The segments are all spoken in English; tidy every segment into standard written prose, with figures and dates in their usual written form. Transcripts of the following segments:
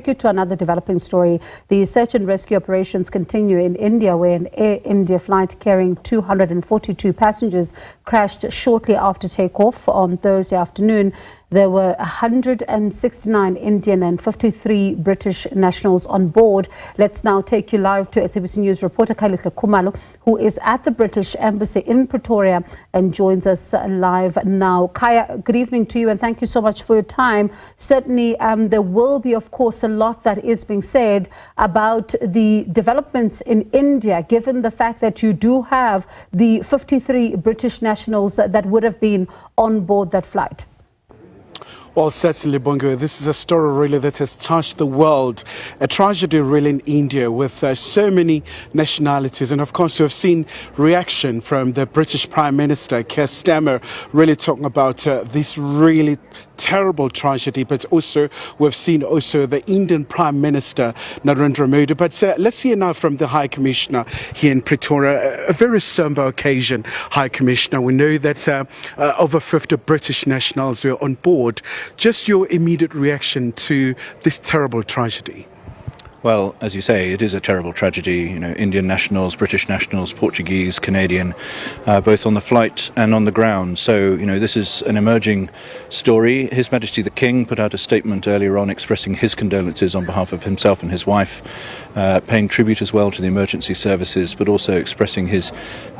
take you to another developing story. The search and rescue operations continue in India, where an Air India flight carrying 242 passengers crashed shortly after takeoff on Thursday afternoon. There were 169 Indian and 53 British nationals on board. Let's now take you live to SABC News reporter Khayelihle Khumalo, who is at the British Embassy in Pretoria and joins us live now. Kaya, good evening to you and thank you so much for your time. Certainly, there will be, of course, a lot that is being said about the developments in India, given the fact that you do have the 53 British nationals that would have been on board that flight. Well, certainly, Bongo, this is a story really that has touched the world. A tragedy really in India with so many nationalities. And of course, we've seen reaction from the British Prime Minister, Keir Starmer, really talking about this really terrible tragedy. But also, we've seen also the Indian Prime Minister, Narendra Modi. But let's hear now from the High Commissioner here in Pretoria. A very somber occasion, High Commissioner. We know that over 50 British nationals were on board. Just your immediate reaction to this terrible tragedy. Well, as you say, it is a terrible tragedy. You know, Indian nationals, British nationals, Portuguese, Canadian, both on the flight and on the ground. So, you know, this is an emerging story. His Majesty the King put out a statement earlier on expressing his condolences on behalf of himself and his wife, paying tribute as well to the emergency services, but also expressing his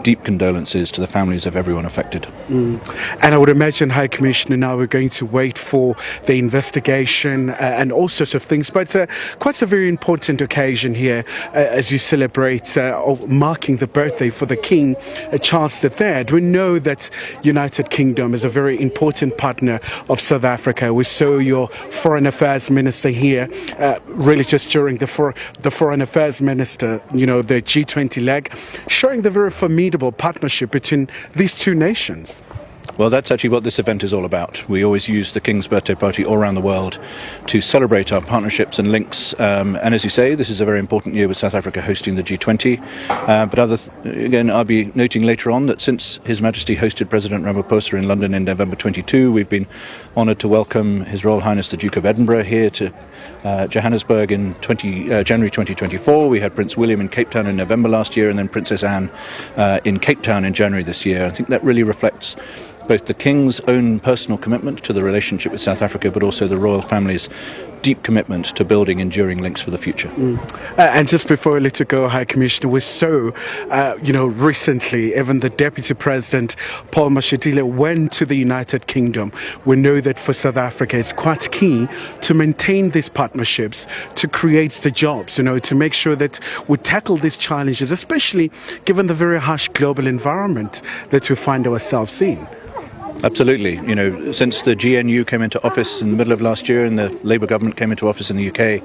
deep condolences to the families of everyone affected. And I would imagine, High Commissioner, now we're going to wait for the investigation and all sorts of things. But quite a very important occasion here as you celebrate marking the birthday for the King Charles III. We know that United Kingdom is a very important partner of South Africa. We saw your Foreign Affairs Minister here really just during the Foreign Affairs Minister, you know, the G20 leg, showing the very formidable partnership between these two nations. Well, that's actually what this event is all about. We always use the King's birthday party all around the world to celebrate our partnerships and links. And as you say, this is a very important year with South Africa hosting the G20. But again, I'll be noting later on that since His Majesty hosted President Ramaphosa in London in November 22, we've been honoured to welcome His Royal Highness the Duke of Edinburgh here to Johannesburg in January 2024. We had Prince William in Cape Town in November last year, and then Princess Anne in Cape Town in January this year. I think that really reflects both the King's own personal commitment to the relationship with South Africa, but also the royal family's deep commitment to building enduring links for the future. And just before we let you go, High Commissioner, we saw, recently, even the Deputy President, Paul Mashatile, went to the United Kingdom. We know that for South Africa, it's quite key to maintain these partnerships, to create the jobs, to make sure that we tackle these challenges, especially given the very harsh global environment that we find ourselves in. Absolutely. You know, since the GNU came into office in the middle of last year and the Labour government came into office in the UK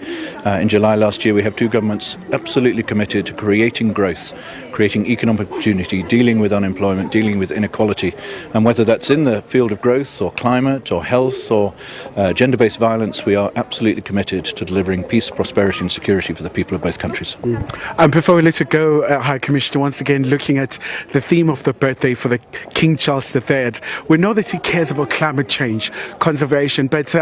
in July last year, we have two governments absolutely committed to creating growth, creating economic opportunity, dealing with unemployment, dealing with inequality. And whether that's in the field of growth or climate or health or gender-based violence, we are absolutely committed to delivering peace, prosperity and security for the people of both countries. And before we let you go, High Commissioner, once again looking at the theme of the birthday for the King Charles III, we know that he cares about climate change, conservation, but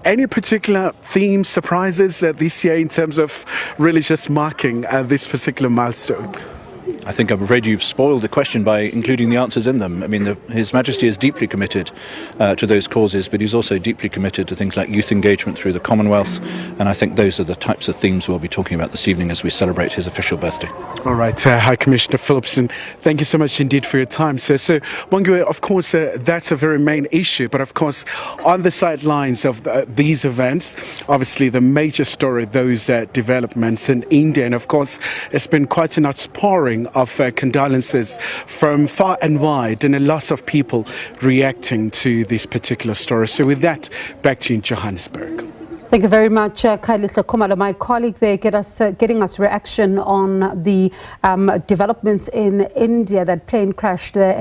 any particular themes, surprises this year in terms of really just marking this particular milestone? I think I'm afraid you've spoiled the question by including the answers in them. I mean, His Majesty is deeply committed to those causes, but he's also deeply committed to things like youth engagement through the Commonwealth, and I think those are the types of themes we'll be talking about this evening as we celebrate his official birthday. All right, High Commissioner Phillipson, thank you so much indeed for your time, sir. So, Bongo, of course, that's a very main issue, but of course, on the sidelines of these events, obviously the major story, those developments in India, and of course, it's been quite an outpouring of condolences from far and wide, and a lot of people reacting to this particular story. So with that, back to you in Johannesburg. Thank you very much, Khayelihle Khumalo. My colleague there getting us reaction on the developments in India, that plane crashed there.